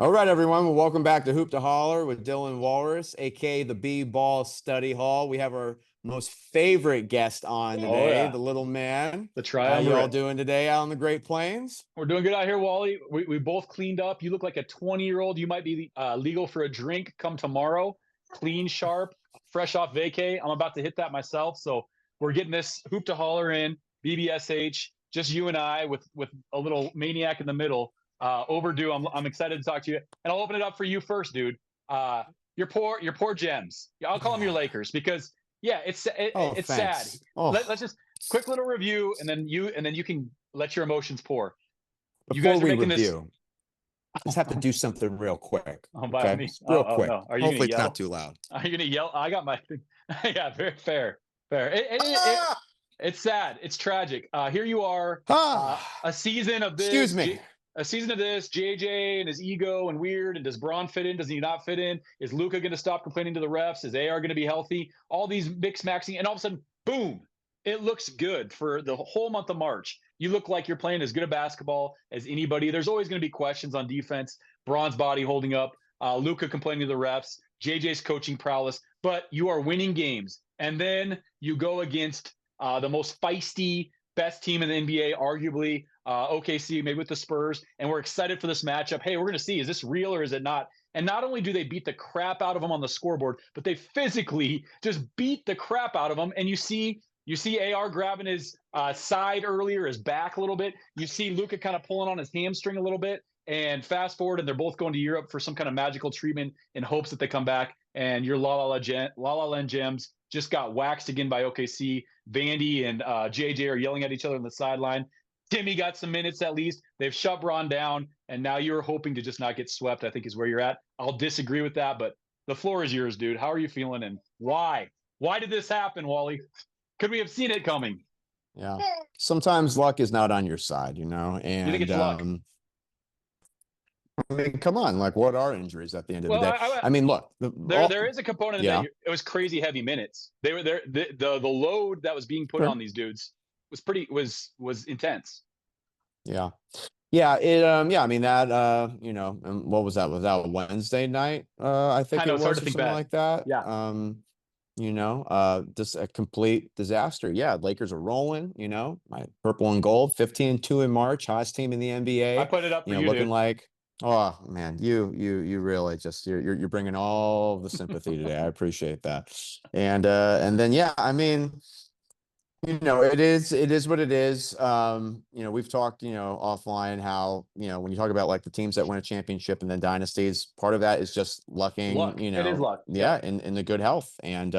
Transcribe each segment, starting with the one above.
All right, everyone. Well, welcome back to Hoop to Holler with Dylan Walrus, aka the B-Ball Study Hall. We have our most favorite guest on Oh today, yeah, the little man. the How y'all triumvirate. doing today out on the Great Plains? We're doing good out here, Wally. We both cleaned up. You look like a 20-year-old. You might be legal for a drink come tomorrow. Clean, sharp, fresh off vacay. I'm about to hit that myself. So we're getting this hoop to holler in BBSH. Just you and I with a little maniac in the middle. Overdue. I'm excited to talk to you, and I'll open it up for you first, dude. Your poor Gems. I'll call them your Lakers because yeah, Oh, it's sad. thanks. Oh, Let's just quick little review, and then you can let your emotions pour. You before guys are we making this. review, just have to do something real quick. Oh, by Okay, me. just real Oh quick. no. Are you gonna Hopefully, it's not yell? too loud. Are you gonna yell? I got my thing. Yeah, very fair. Fair. Ah! It's sad. It's tragic. Here you are. Ah! A season of Excuse this. me. A season of this. JJ and his ego and weird. And does Braun fit in? Does he not fit in? Is Luka going to stop complaining to the refs? Is AR going to be healthy? All these mix maxing, and all of a sudden, boom! It looks good for the whole month of March. You look like you're playing as good a basketball as anybody. There's always going to be questions on defense. Braun's body holding up. Luka complaining to the refs. JJ's coaching prowess. But you are winning games, and then you go against the most feisty, best team in the NBA, arguably OKC, maybe with the Spurs, and we're excited for this matchup. Hey, we're going to see, is this real or is it not? And not only do they beat the crap out of them on the scoreboard, but they physically just beat the crap out of them. And you see AR grabbing his side earlier, his back a little bit. You see Luka kind of pulling on his hamstring a little bit. And fast forward, and they're both going to Europe for some kind of magical treatment in hopes that they come back. And your La La Land Gems just got waxed again by OKC. Vandy and JJ are yelling at each other on the sideline. Timmy got some minutes at least. They've shut Braun down, and now you're hoping to just not get swept, I think is where you're at. I'll disagree with that, but the floor is yours, dude. How are you feeling, and why? Why did this happen, Wally? Could we have seen it coming? Yeah. Sometimes luck is not on your side, you know, You think and it's luck? I mean, come on, like what are injuries at the end of the Well, day? I mean, look, there is a component of yeah, that. It was crazy heavy minutes. They were there. The load that was being put sure. on these dudes was intense. Yeah. Yeah, yeah, I mean that you know, and what was that? Was that a Wednesday night? I think I know it it's hard was to or think something back. like that. Yeah, You know, just a complete disaster. Yeah, Lakers are rolling, you know, my purple and gold, 15-2 in March, hottest team in the I NBA, put it up you for know, you, looking dude. like, oh man, you really just you're bringing all the sympathy today. I appreciate that. And then yeah, I mean, you know, it is what it is. You know, we've talked, you know, offline how, you know, when you talk about like the teams that win a championship and then dynasties, part of that is just lucking, Luck. you It is know, luck. Yep. yeah, in the good health. And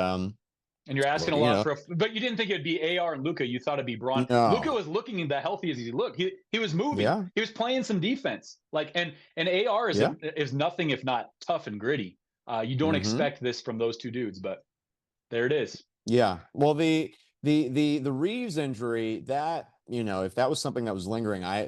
And you're asking a you lot know, for but you didn't think it'd be AR and Luka. You thought it'd be Braun. Luka no, was looking the healthy as he looked. He was moving. yeah, He was playing some defense. Like and AR yeah, is nothing if not tough and gritty. You don't mm-hmm. expect this from those two dudes, but there it is. Yeah. Well, the Reeves injury, that, you know, if that was something that was lingering, I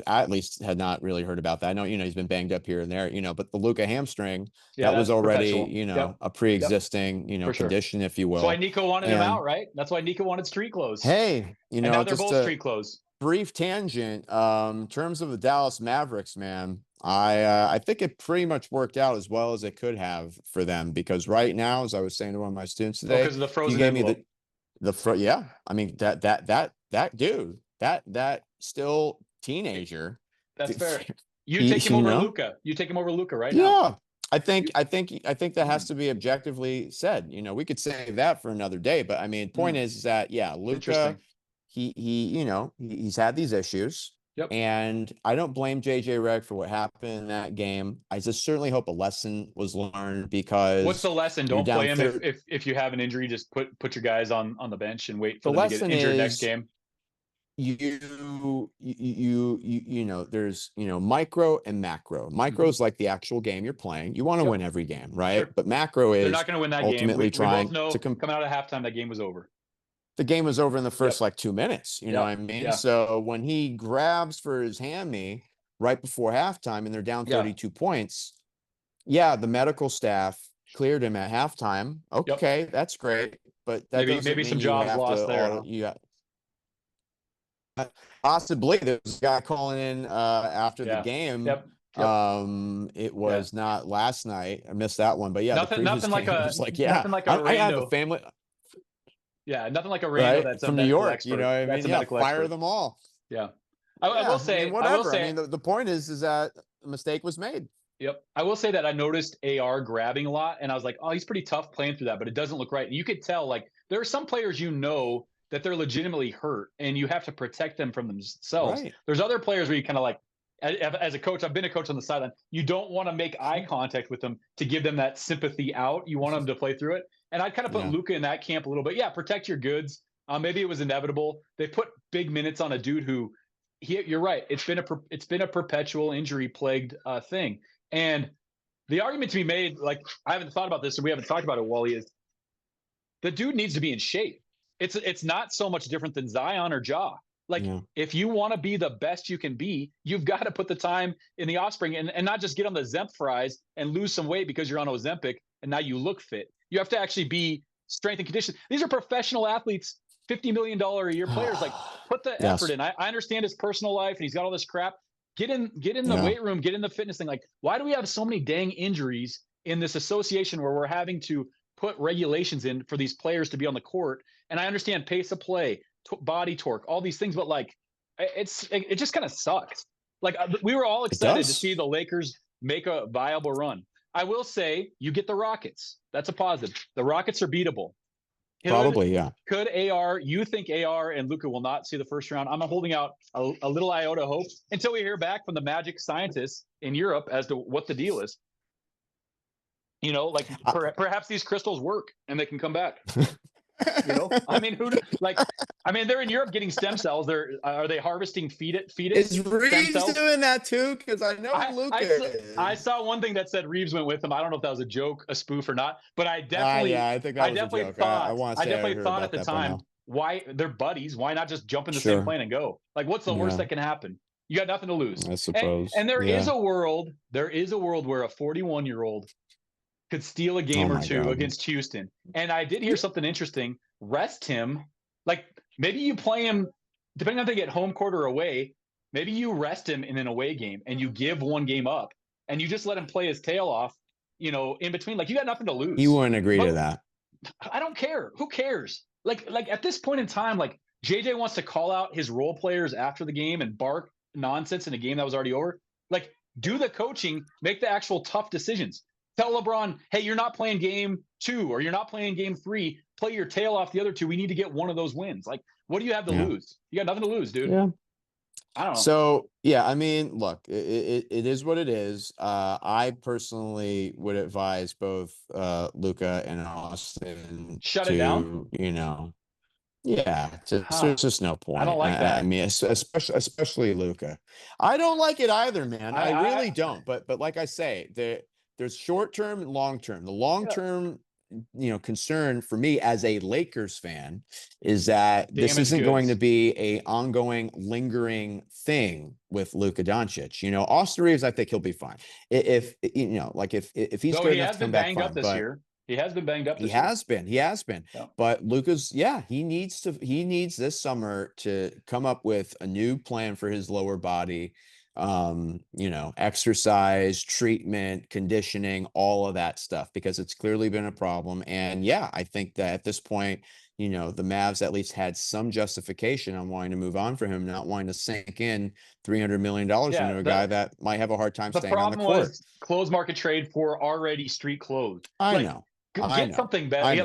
at least had not really heard about that. I know, you know, he's been banged up here and there, you know, but the Luka hamstring, Yeah, that was that's already, perpetual. you Yep. know, a Yep. pre-existing, you know, For sure. condition, if you That's why will. Nico wanted him out, And right? That's why Nico wanted street clothes. hey, you And know, now they're just both a street clothes. brief tangent, in terms of the Dallas Mavericks, man, I think it pretty much worked out as well as it could have for them, because right now, as I was saying to one of my students Oh, today, because of the if you frozen gave me envelope. the front, yeah. I mean that dude, that still teenager, That's fair. You he, take him you over know, Luka. You take him over Luka right now. yeah. You, I think that has to be objectively said. You know, we could say that for another day, but I mean, point is that yeah, Luka, interesting. you know, he's had these issues. Yep. And I don't blame JJ Redick for what happened in that game. I just certainly hope a lesson was learned, What's because the lesson? you're Don't down play him third. if you have an injury. Just put your guys on the bench and wait for The them to get lesson injured next is game. you know, there's, you know, micro and macro. Micro is like the actual game you're playing. You want to Yep. win every game, right? Sure. But macro They're is not going to win that game. ultimately We both trying to know coming out of halftime that game was over. the game was over in the first Yep. like 2 minutes, you know what Yep. I mean? Yeah. So when he grabs for his hammy right before halftime and they're down Yeah. 32 points, yeah, the medical staff cleared him at halftime. Yep. Okay, that's great, but that doesn't Maybe mean some you jobs have lost to there, huh? possibly. There's a guy calling in after the Yeah. game, Yep. It was not last night. I missed that one, but yeah, the previous Nothing like game a was like, yeah, nothing like a I have a Rando. family, Yeah, nothing like a Rando right, that's a from New medical York. You expert. know what I That's mean? a Yeah, medical fire expert. them all. Yeah. Yeah, I mean, I will whatever. I say mean, the point is that a mistake was made. Yep. I will say that I noticed AR grabbing a lot, and I was like, oh, he's pretty tough playing through that, but it doesn't look right. And you could tell, like, there are some players that they're legitimately hurt, and you have to protect them from themselves. Right. There's other players where you kind of like, as a coach, I've been a coach on the sideline. You don't want to make eye contact with them to give them that sympathy out. You want them to play through it. And I kind of put Yeah. Luka in that camp a little bit. Yeah, protect your goods. Maybe it was inevitable. They put big minutes on a dude who, you're right. It's been a perpetual injury plagued thing. And the argument to be made, like I haven't thought about this, and we haven't talked about it, Wally, is the dude needs to be in shape. It's not so much different than Zion or Ja. Like, Yeah. if you want to be the best you can be, you've got to put the time in the offspring and not just get on the Zemp fries and lose some weight because you're on Ozempic and now you look fit. You have to actually be strength and condition. These are professional athletes, $50 million a year players. Like, put the Yes. effort in. I understand his personal life and he's got all this crap. Get in the Yeah. weight room, get in the fitness thing. Like, why do we have so many dang injuries in this association where we're having to put regulations in for these players to be on the court? And I understand pace of play, body torque, all these things, but like, it just kind of sucks. Like, we were all excited to see the Lakers make a viable run. I will say, you get the Rockets. That's a positive. The Rockets are beatable. Probably, yeah. Could AR, you think AR and Luka will not see the first round? I'm holding out a little iota of hope until we hear back from the Magic scientists in Europe as to what the deal is. You know, like, perhaps these crystals work and they can come back. You know, I mean, they're in Europe getting stem cells. Are they harvesting fetus? Is Reeves doing that too? Because I know Luka. I saw one thing that said Reeves went with him. I don't know if that was a joke, a spoof, or not. But I definitely, I think that was a joke. I definitely thought at the time, why they're buddies? Why not just jump in the same plane and go? Like, what's the worst that can happen? You got nothing to lose. I suppose. And there is a world where a 41-year-old could steal a game or two against Houston. And I did hear something interesting. Rest him. Like, maybe you play him, depending on if they get home court or away, maybe you rest him in an away game and you give one game up and you just let him play his tail off, you know, in between. Like, you got nothing to lose. You wouldn't agree to that. I don't care. Who cares? Like at this point in time, like, JJ wants to call out his role players after the game and bark nonsense in a game that was already over. Like, do the coaching, make the actual tough decisions. Tell LeBron, hey, you're not playing game 2 or you're not playing game 3. Play your tail off the other 2. We need to get one of those wins. Like, what do you have to lose? You got nothing to lose, dude. Yeah. I don't know. So, yeah, I mean, look, it is what it is. I personally would advise both Luka and Austin Shut it down. You know, yeah, there's just no point. I don't like that. I mean, especially Luka. I don't like it either, man. I really don't. But like I say, there's short term and long term. The long term, concern for me as a Lakers fan is that this isn't going to be a ongoing, lingering thing with Luka Doncic. Austin Reeves, I think he'll be fine. If he's good enough to come back, fine. This year. He has been banged up. He has been. Yeah. But Luka's, he needs this summer to come up with a new plan for his lower body. Exercise, treatment, conditioning, all of that stuff, because it's clearly been a problem. And I think that at this point, the Mavs at least had some justification on wanting to move on for him, not wanting to sink in $300 million into a guy that might have a hard time staying on the court. The problem was closed market trade for already street clothes. I know. Get something better. Yeah,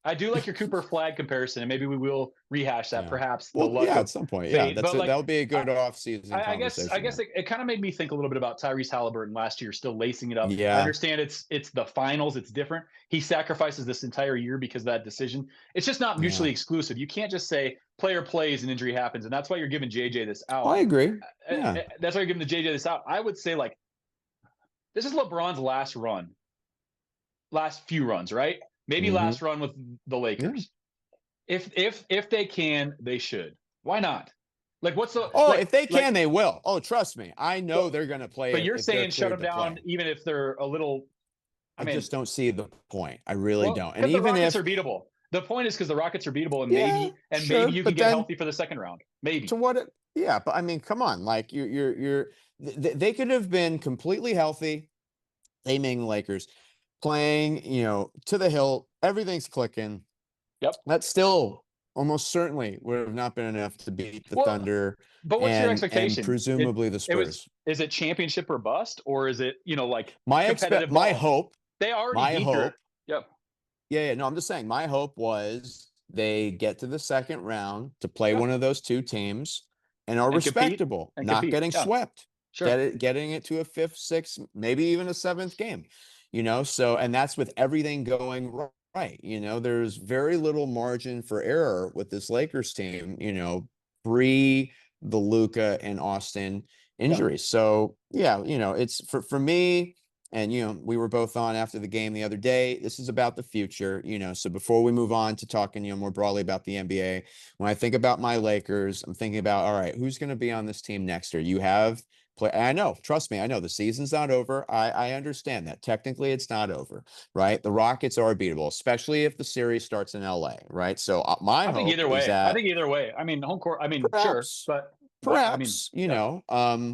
I do like your Cooper Flag comparison, and maybe we will rehash that perhaps. At some point. Yeah, that'll be a good off-season conversation. I guess it kind of made me think a little bit about Tyrese Halliburton last year, still lacing it up. Yeah. I understand it's the finals, it's different. He sacrifices this entire year because of that decision. It's just not mutually exclusive. You can't just say player plays and injury happens, and that's why you're giving JJ this out. I agree. Yeah. That's why you're giving the JJ this out. I would say, like, this is LeBron's last few runs, right? Maybe last run with the Lakers. If they can, they should. Why not? Like, what's the? If they can, they will. Oh, trust me, I know they're going to play. But you're saying shut them down, even if they're a little. I just don't see the point. I really don't. And even if they're beatable, the point is because the Rockets are beatable, and maybe you can get healthy for the second round. Maybe. So what? Yeah, but I mean, come on, like they could have been completely healthy, they being the Lakers, playing, to the hilt, everything's clicking. Yep. That still almost certainly would have not been enough to beat the Well, Thunder but what's your and expectation? presumably the It was Spurs. is it championship or bust, or is it, like My competitive my ball? hope, They already my beat their hope, yep yeah, no, I'm just saying, my hope was they get to the second round to play yeah one of those two teams and are and compete respectable, and not compete. getting Yeah, swept, sure. getting it to a fifth, sixth, maybe even a seventh game, so, and that's with everything going right. There's very little margin for error with this Lakers team, pre the Luka and Austin Yeah. injuries. So yeah, it's for me. And we were both on after the game the other day. This is about the future, So before we move on to talking, more broadly about the NBA, when I think about my Lakers, I'm thinking about, all right, who's going to be on this team next year? You have play. I know, trust me, I know the season's not over. I understand that. Technically, it's not over, right? The Rockets are beatable, especially if the series starts in LA, right? So my I think hope either is way. I that think either way. I mean, home court. I mean, sure, perhaps, but I mean, yeah.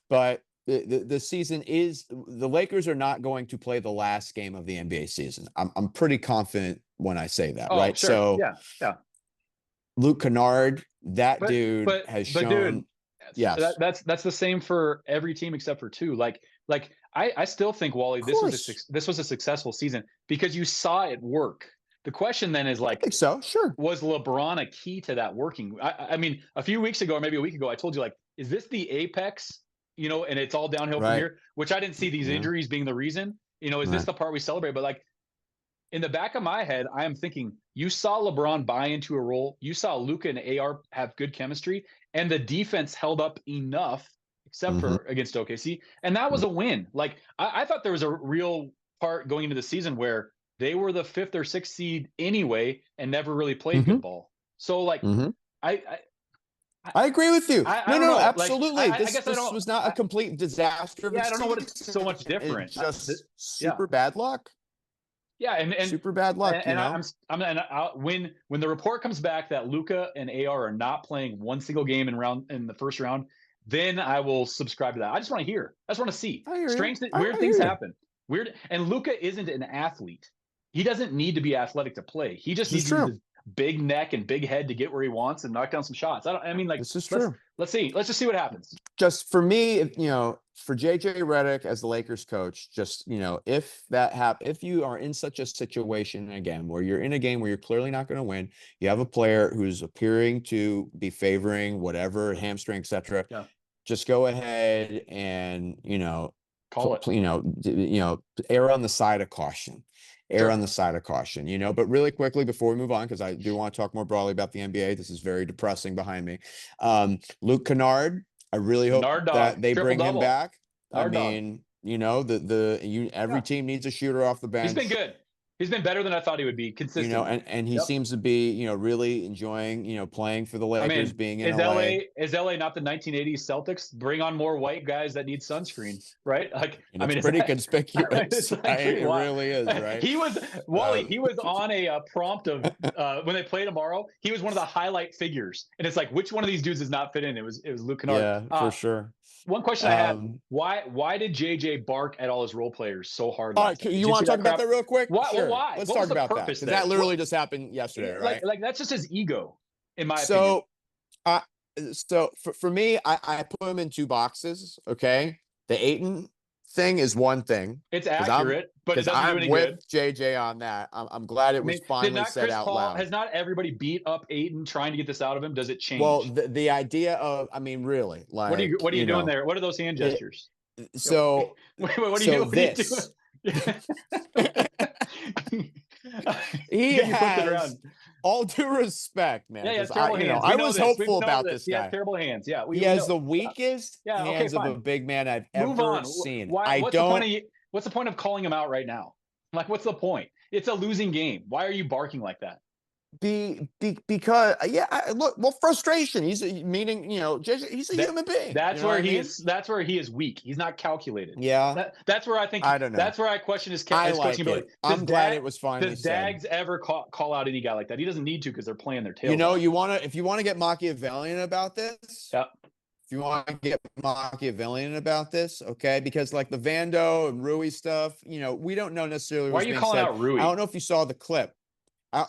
but the season is the Lakers are not going to play the last game of the NBA season. I'm pretty confident when I say that, Oh, right? sure. So Yeah, yeah. Luke Kennard, that But dude but has but dude, shown, yes, that's the same for every team except for two. Like I still think, Wally, of course. this was a successful season because you saw it work. The question then is I like, think so. Sure. was LeBron a key to that working? I mean, a few weeks ago or maybe a week ago, I told you, like, is this the apex? And it's all downhill from Right. here. Which I didn't see these Yeah. injuries being the reason. Is this Right. the part we celebrate? But like, in the back of my head, I am thinking you saw LeBron buy into a role. You saw Luka and AR have good chemistry, and the defense held up enough, except Mm-hmm. for against OKC, and that was a win. Like I thought there was a real part going into the season where they were the fifth or sixth seed anyway and never really played Mm-hmm. good ball. So like Mm-hmm. I I agree with you. I No, don't no, know. Like absolutely. I This guess I this don't. was not a complete disaster of a Yeah, I don't know what it's season. so much different. It's just Yeah, super bad luck. yeah, Super bad luck, and when the report comes back that Luka and AR are not playing one single game in the first round, then I will subscribe to that. I just want to hear. I just want to see. I hear you. Weird I things hear you. happen. Weird, and Luka isn't an athlete. He doesn't need to be athletic to play. He just This is needs to use true. his big neck and big head to get where he wants and knock down some shots. I mean, like, This is let's true. let's see. Let's just see what happens. Just for me, for JJ Redick as the Lakers coach, just, if that if you are in such a situation again, where you're in a game where you're clearly not going to win, you have a player who's appearing to be favoring whatever hamstring, etc. Yeah. Just go ahead and, Call it. err on the side of caution. Sure. On the side of caution, but really quickly before we move on, because I do want to talk more broadly about the NBA. This is very depressing behind me. Luke Kennard, I really hope Nard that dog. they bring him Triple-double. back. I Nard dog. mean, every Yeah. team needs a shooter off the bench. He's been good. He's been better than I thought he would be consistently. And he Yep. seems to be, really enjoying, playing for the Lakers, being in is LA. Is LA not the 1980s Celtics? Bring on more white guys that need sunscreen, right? Like, And I mean, it's pretty conspicuous. it's Right? It really is, right? He was Wally. He was on a prompt of when they play tomorrow. He was one of the highlight figures, and it's like, which one of these dudes does not fit in? It was Luke Kennard. Yeah, for sure. One question I had: Why did JJ bark at all his role players so hard? All right, you want to talk about that real quick? Why? Sure. Well, why? Let's What talk was the about that. purpose Because there? that literally just happened yesterday, right? Like that's just his ego, in my opinion. So for me, I put him in two boxes. Okay, the Ayton thing is one thing. It's accurate, but it doesn't do any I'm with good. JJ on that. I'm glad it was finally said out loud. Has not everybody beat up Ayton trying to get this out of him? Does it change? Well, the idea of, I mean, really, like, what are you doing there? What are those hand gestures? So what are you doing? This. He has, all due respect, man. Yeah, terrible hands. I was hopeful about this guy. He has terrible hands. Yeah, he has the weakest hands okay, of a big man I've Move ever on. seen. What's the point of calling him out right now? Like, what's the point? It's a losing game. Why are you barking like that? Because frustration. He's meaning, he's a human being. That's where he is. That's where he is weak. He's not calculated. Yeah. That's where I think. I don't know. That's where I question his I like coaching ability. I'm glad it was finally Does said. Dags ever call out any guy like that? He doesn't need to because they're playing their tails. If you want to get Machiavellian about this, yeah. if you want to get Machiavellian about this, okay, because like the Vando and Rui stuff, we don't know necessarily Why are what's you being calling said. out Rui? I don't know if you saw the clip. Yeah.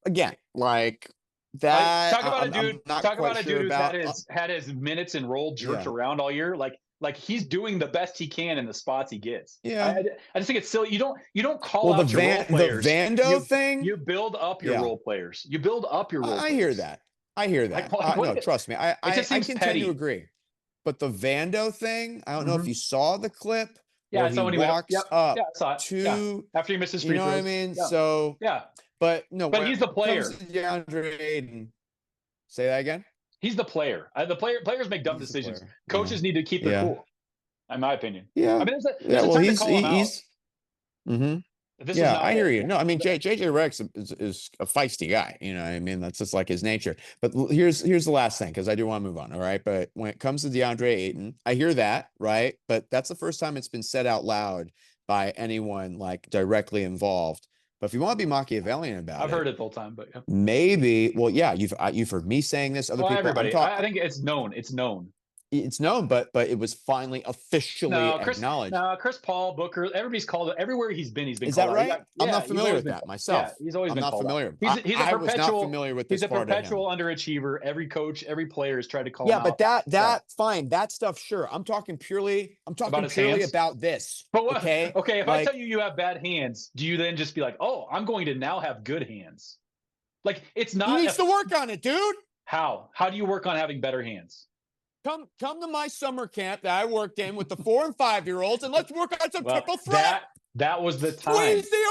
Again, like that. Talk about a dude. I'm not Talk quite about a sure dude who's about. had his minutes and role jerked Yeah, around all year. Like he's doing the best he can in the spots he gets. yeah. I just think it's silly. You don't call Well, out your role the players. Vando thing. You build up your Yeah, role players. You build up your role I hear players. that. I hear that. No, trust me. It just I seems can tend to petty. agree. But the Vando thing, I don't know if Mhm. you saw the clip Yeah, where I he saw when he went up. walks Yep. up Yeah, I saw it. Yeah. to, After he missed his you free know what I throws. mean? Yeah. So, Yeah. but no, But when he's the it comes player. to DeAndre Ayton, say that again. He's the player. Players make dumb He's the decisions. player. Coaches need to keep their Yeah. cool, in my opinion. Yeah. I mean, Yeah. there's a Well, time to call him out. he's. Mm-hmm. If this was Yeah, not I a, hear you. No, I mean JJ Rex is a feisty guy. You know what I mean? That's just like his nature. But here's the last thing, because I do want to move on. All right. But when it comes to DeAndre Ayton, I hear that, right? But that's the first time it's been said out loud by anyone like directly involved. But if you want to be Machiavellian about I've it, heard it the whole time, but yeah. maybe, well, yeah, you've heard me saying this, other Well, people. everybody. I think it's known. It's known. It's known, but it was finally officially acknowledged. No, Chris Paul, Booker, everybody's called it. Everywhere he's been Is called that out. right? I'm Yeah, not he's familiar always with been that called. myself. Yeah, he's always I'm been not called out. familiar. He's a I was not perpetual. familiar with He's this a part of him. perpetual underachiever. Every coach, every player has tried to call Yeah, him but out. that fine, that stuff, sure. I'm talking About purely his hands? about this. But what? Okay. Okay, if Like, I tell you have bad hands, do you then just be like, "Oh, I'm going to now have good hands"? Like it's he not. needs to work on it, dude. How? How do you work on having better hands? Come to my summer camp that I worked in with the 4 and 5-year-olds, and let's work on some triple threat. That was the time. Squeeze the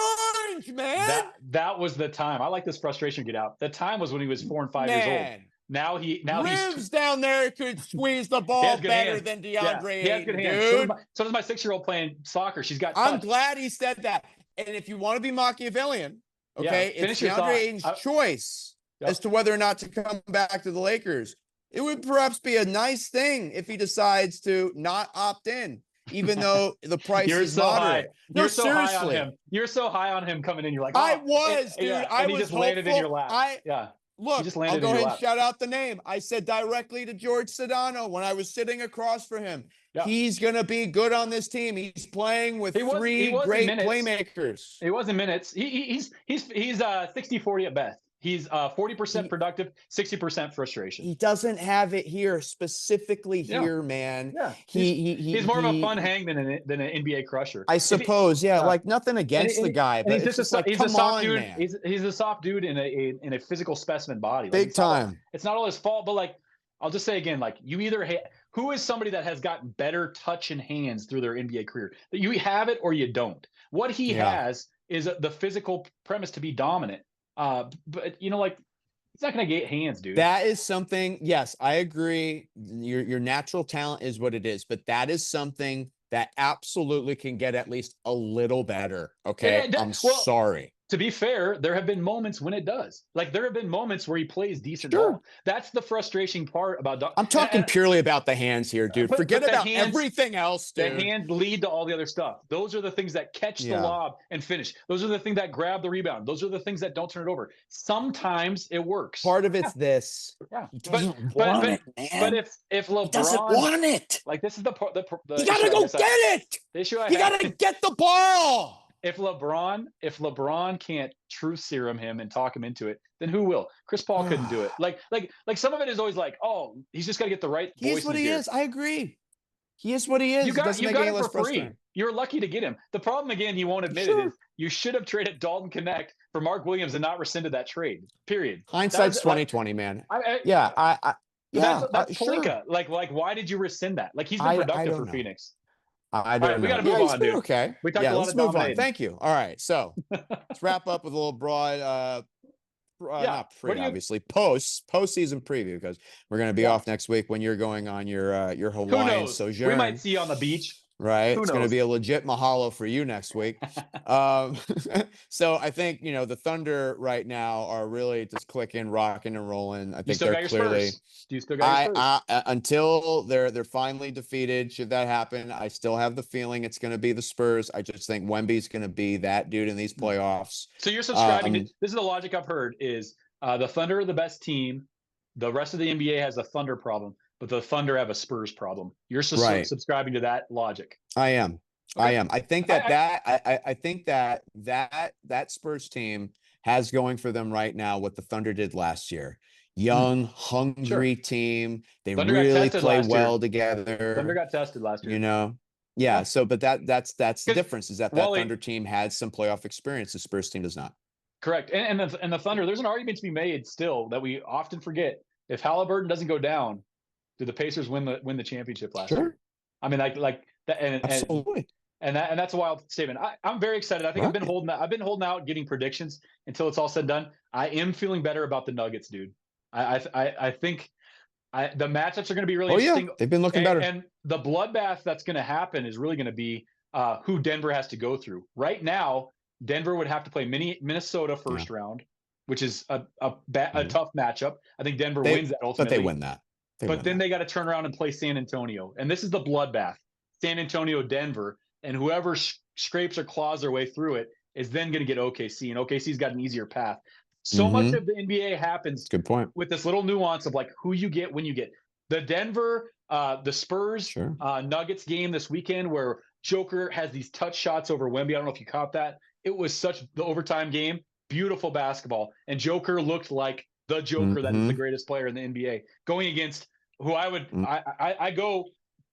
orange, man. That was the time. I like this frustration get out. The time was when he was 4 and 5 years old. Now Rivs down there could squeeze the ball better hands. than DeAndre Ayton, he has good hands. dude. So does my 6-year-old playing soccer. She's got. I'm touch. glad he said that. And if you want to be Machiavellian, okay, it's DeAndre Ayton's choice as to whether or not to come back to the Lakers. It would perhaps be a nice thing if he decides to not opt in, even though the price is so moderate. high. No, You're so seriously. high on him. You're so high on him coming in. You're like, I was, dude. Yeah. I and was he just hopeful. landed in your lap. Look, just I'll landed go in your ahead and lap. shout out the name. I said directly to George Sedano when I was sitting across from him. Yeah. He's going to be good on this team. He's playing with three great playmakers. He was in minutes. He's 60-40 at best. He's 40% productive, 60% frustration. He doesn't have it here, specifically here, man. Yeah, he's more of a fun hang than an NBA crusher. I suppose, like nothing against the guy, but he's just like, he's come a soft on, dude. man. He's a soft dude in a physical specimen body. Big time. It's not all his fault, but like I'll just say again, like you either who is somebody that has gotten better touch and hands through their NBA career? That you have it or you don't. What he has is the physical premise to be dominant. But like he's not going to get hands, dude. That is something. Yes, I agree. Your natural talent is what it is, but that is something that absolutely can get at least a little better. Okay, I'm sorry. To be fair, there have been moments when it does. Like there have been moments where he plays decent ball. That's the frustrating part about. I'm talking purely about the hands here, dude. Forget about everything else, dude. The hands lead to all the other stuff. Those are the things that catch the lob and finish. Those are the things that grab the rebound. Those are the things that don't turn it over. Sometimes it works. Part of it's this. Yeah, he doesn't want it, man. But if LeBron he doesn't want it, like this is the you gotta go get it. The issue you gotta get the ball. If LeBron can't truth serum him and talk him into it, then who will? Chris Paul couldn't do it. Like some of it is always like, oh, he's just got to get the right voice. He is what he is. I agree. He is what he is. You got him for free. You're lucky to get him. The problem again, he won't admit it, is you should have traded Dalton Connect for Mark Williams and not rescinded that trade. Period. Hindsight's 2020, man. That's Pelinka. Like why did you rescind that? Like he's been productive for Phoenix. I don't know. We got to move on, dude. Okay. We talked a lot let's move on. Thank you. All right. So let's wrap up with a little broad, not obviously postseason preview, because we're going to be off next week when you're going on your Hawaiian sojourn. We might see you on the beach. Right. It's going to be a legit mahalo for you next week. So I think, the Thunder right now are really just clicking, rocking and rolling. I think they're clearly. Do you still got until they're finally defeated, should that happen, I still have the feeling it's going to be the Spurs. I just think Wemby's going to be that dude in these playoffs. So you're subscribing to, this is the logic I've heard is the Thunder are the best team. The rest of the NBA has a Thunder problem, but the Thunder have a Spurs problem. You're Right. subscribing to that logic. I am. I Okay. am. I think I think that Spurs team has going for them right now what the Thunder did last year. Young, hungry team. They Thunder got really tested play last year. well Thunder together. got tested last year. You know, yeah. So, but that's the 'Cause, difference is that Wally, Thunder team had some playoff experience. The Spurs team does not. correct. And the Thunder, there's an argument to be made still that we often forget. If Halliburton doesn't go down, did the Pacers win the championship last year? I mean, like that, Absolutely. and that's a wild statement. I'm very excited. I think I've been holding out getting predictions until it's all said and done. I am feeling better about the Nuggets, dude. I think the matchups are going to be really interesting. Yeah, they've been looking better. And the bloodbath that's going to happen is really going to be who Denver has to go through. Right now, Denver would have to play Minnesota first round, which is a tough matchup. I think Denver wins that ultimately. But they win that. But then they got to turn around and play San Antonio. And this is the bloodbath. San Antonio, Denver. And whoever scrapes or claws their way through it is then going to get OKC. And OKC's got an easier path. So much of the NBA happens Good point. with this little nuance of like who you get when you get. The Denver, the Spurs, Nuggets game this weekend where Joker has these touch shots over Wemby. I don't know if you caught that. It was such the overtime game. Beautiful basketball. And Joker looked like the Joker that is the greatest player in the NBA going against who I would I go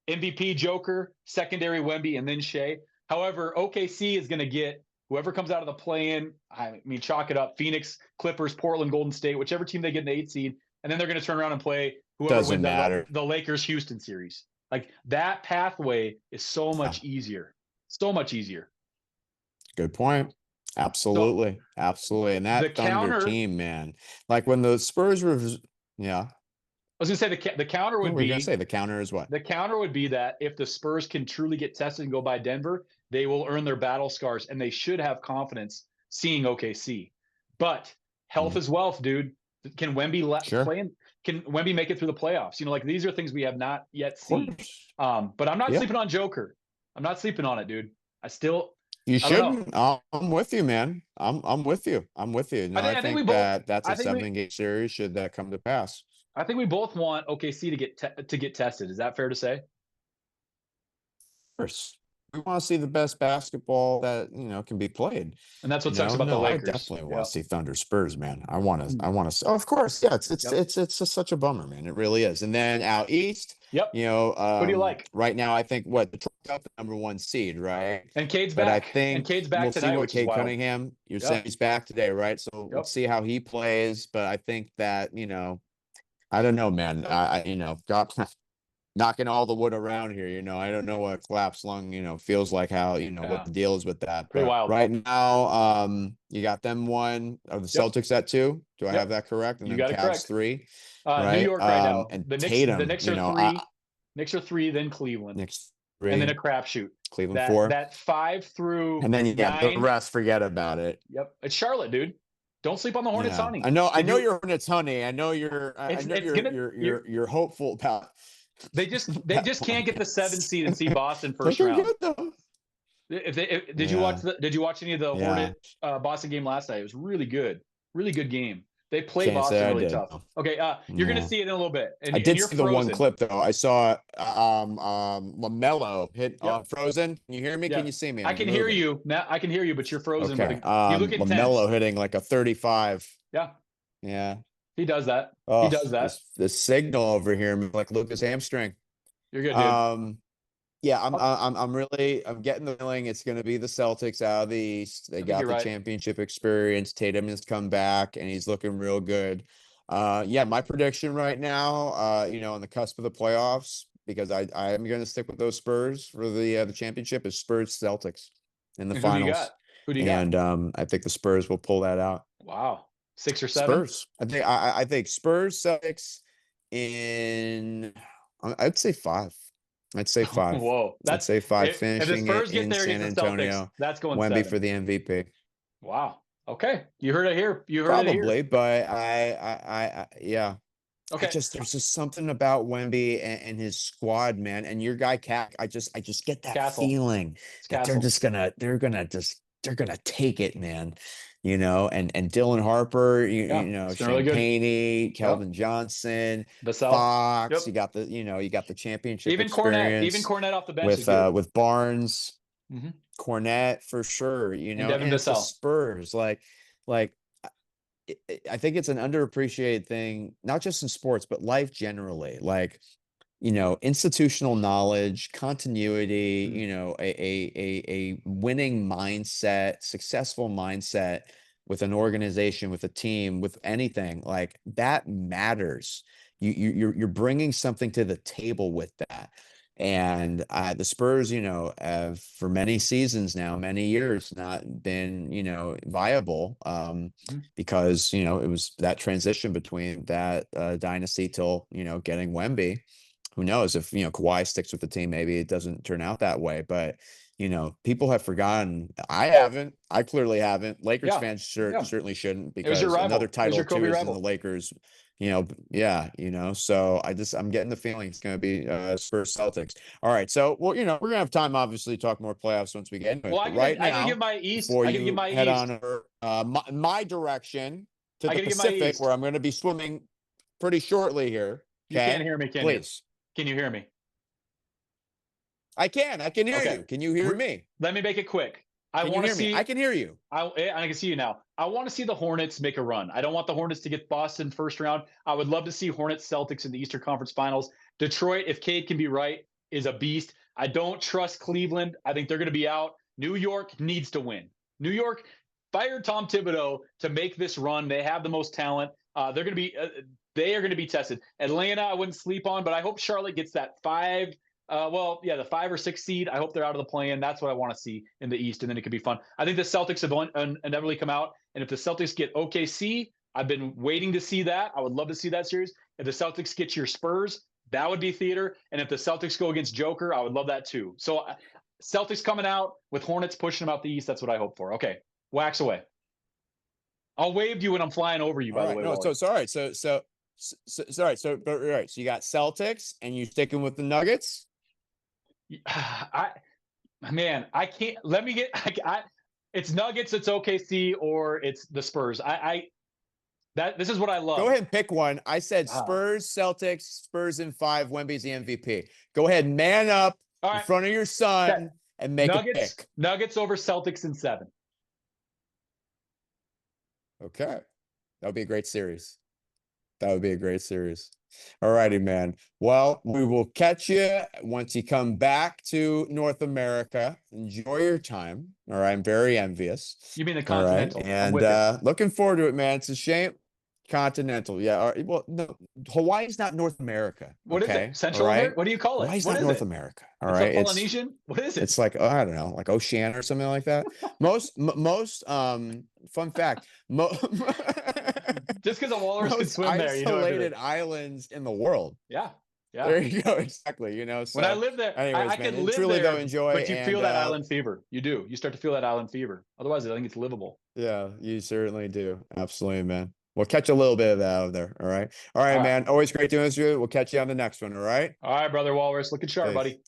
MVP Joker, secondary Wemby, and then Shea. However, OKC is going to get whoever comes out of the play-in. I mean, chalk it up: Phoenix, Clippers, Portland, Golden State, whichever team they get in the 8th seed, and then they're going to turn around and play whoever wins the Lakers Houston series. Like that pathway is so much easier, so much easier. Good point. Absolutely. Absolutely. And that Thunder team, man, like when the Spurs were, I was going to say the counter would be. The counter is what? The counter would be that if the Spurs can truly get tested and go by Denver, they will earn their battle scars and they should have confidence seeing OKC. But health is wealth, dude. Can Wemby play in? Can Wemby make it through the playoffs? You know, like these are things we have not yet seen. But I'm not sleeping on Joker. I'm not sleeping on it, dude. You shouldn't. I'm with you, man. I'm with you. I'm with you. No, I think that's a 7-game series should that come to pass. I think we both want OKC to get tested. Is that fair to say? Of course. We want to see the best basketball that can be played, and that's what sucks about the Lakers. I definitely want to see Thunder Spurs, man. I want to. Oh, of course, yeah. It's just such a bummer, man. It really is. And then out east, who do you like right now? I think Detroit got the #1 seed, right? And Cade's back. But I think Cade's back we'll tonight. see what Cade Cunningham. You're saying he's back today, right? So let's see how he plays. But I think that I don't know, man. God. Knocking all the wood around here, I don't know what collapsed lung, feels like, how, what the deal is with that. Pretty wild. Right now, you got them 1. Are the Celtics at 2? Do I have that correct? And you then got it Cavs correct. 3. New York right now. And the Tatum, Knicks are 3. Knicks are 3, then Cleveland. Knicks 3. And then a crapshoot. Cleveland 4. That 5 through and then 9. The rest, forget about it. Yep. It's Charlotte, dude. Don't sleep on the Hornets, honey. I know you're Hornets, honey. I know you're hopeful about. They just can't get the 7 seed and see Boston first round. Did you watch any of the Hornets Boston game last night? It was really good game. They play Boston really tough. Okay, you're gonna see it in a little bit. And, I did see the one clip though. I saw LaMelo hit Frozen. Can you hear me? Can you see me? I can hear you now. I can hear you, but you're frozen. Okay. You look intense. LaMelo hitting like a 35. Yeah. He does that. He does that. The signal over here, like Lucas hamstring. You're good, dude. Yeah, I'm getting the feeling it's going to be the Celtics out of the East. They got the championship experience. Tatum has come back and he's looking real good. My prediction right now, on the cusp of the playoffs, because I'm going to stick with those Spurs for the championship, is Spurs Celtics in the finals. Who do you got? And I think the Spurs will pull that out. Wow. 6 or 7? Spurs. I think Spurs, Celtics in, I'd say 5. I'd say 5. Whoa. I'd say 5 finishing it in San Antonio. That's going Wemby 7. for the MVP. Wow. Okay. You heard it here. Probably, but yeah. Okay. There's just something about Wemby and his squad, man. And your guy Cat, I just get that feeling that they're gonna take it, man. and Dylan Harper, Yeah, you know, it's been really good. Champagne, Kelvin Johnson, Vassell. Fox. Yep. You got the championship Even experience Cornette off the bench is good. with Barnes, Mhm. Cornette for sure, And Devin and it's the Vassell. Spurs. Like I think it's an underappreciated thing, not just in sports, but life generally. Like, institutional knowledge, continuity, a winning mindset, successful mindset with an organization, with a team, with anything like that matters. You're bringing something to the table with that. And the Spurs, have for many seasons now, many years, not been, viable Mhm. because, it was that transition between that dynasty till, getting Wemby. Who knows if, Kawhi sticks with the team, maybe it doesn't turn out that way. But, people have forgotten. I haven't. I clearly haven't. Lakers Yeah. fans Yeah. certainly shouldn't, It was your because rival. another It was title your too Kobe is in the rival. Lakers. Yeah, so I'm getting the feeling it's going to be Spurs Celtics. All right, so well, we're gonna have time obviously to talk more playoffs once we get into it. Well, But right I gotta now, give my East. before I gotta give you my head East. on over my direction to I the gotta give my Pacific, where East. I'm going to be swimming pretty shortly here. You can't Okay, hear me, can you? please. Can you hear me? I can hear Okay. you. Can you hear me? Let me make it quick. I Can you want to hear me? I see. can hear you. I can see you now. I want to see the Hornets make a run. I don't want the Hornets to get Boston first round. I would love to see Hornets Celtics in the Eastern Conference Finals. Detroit, if Cade can be right, is a beast. I don't trust Cleveland. I think they're going to be out. New York needs to win. New York fired Tom Thibodeau to make this run. They have the most talent. They're going to be. They are going to be tested. Atlanta, I wouldn't sleep on, but I hope Charlotte gets that 5. The 5 or 6 seed. I hope they're out of the play-in. That's what I want to see in the East, and then it could be fun. I think the Celtics have inevitably come out, and if the Celtics get OKC, I've been waiting to see that. I would love to see that series. If the Celtics get your Spurs, that would be theater. And if the Celtics go against Joker, I would love that too. So Celtics coming out with Hornets pushing them out the East. That's what I hope for. Okay, wax away. I'll wave to you when I'm flying over you. All By the right, way, no, Wally. so all right, so you got Celtics, and you sticking with the Nuggets. I can't. Let me get. It's Nuggets, it's OKC, or it's the Spurs. This is what I love. Go ahead and pick one. I said Spurs, Celtics, Spurs in 5. Wemby's the MVP. Go ahead, man up in front of your son and make a pick. Nuggets over Celtics in 7. Okay, that would be a great series. That would be a great series. All righty, man. Well, we will catch you once you come back to North America. Enjoy your time. All right. I'm very envious. You mean the All right. Continental? And looking forward to it, man. It's a shame. Continental. Yeah. All right. Well, no, Hawaii's not North America. What is it? Central America? What do you call it? Hawaii's what not is North it? America. All it's right. Like Polynesian? What is it? It's like, I don't know, like Oceania or something like that. Most fun fact, just because a walrus can swim there, isolated islands in the world. Yeah. Yeah. There you go. Exactly. So, when I live there, anyways, I can live truly there, though enjoy. But you feel that island fever. You do. You start to feel that island fever. Otherwise, I think it's livable. Yeah, you certainly do. Absolutely, man. We'll catch a little bit of that out of there. All right. All right, man. Always great doing this with you. We'll catch you on the next one. All right. All right, brother Walrus. Looking sharp, buddy.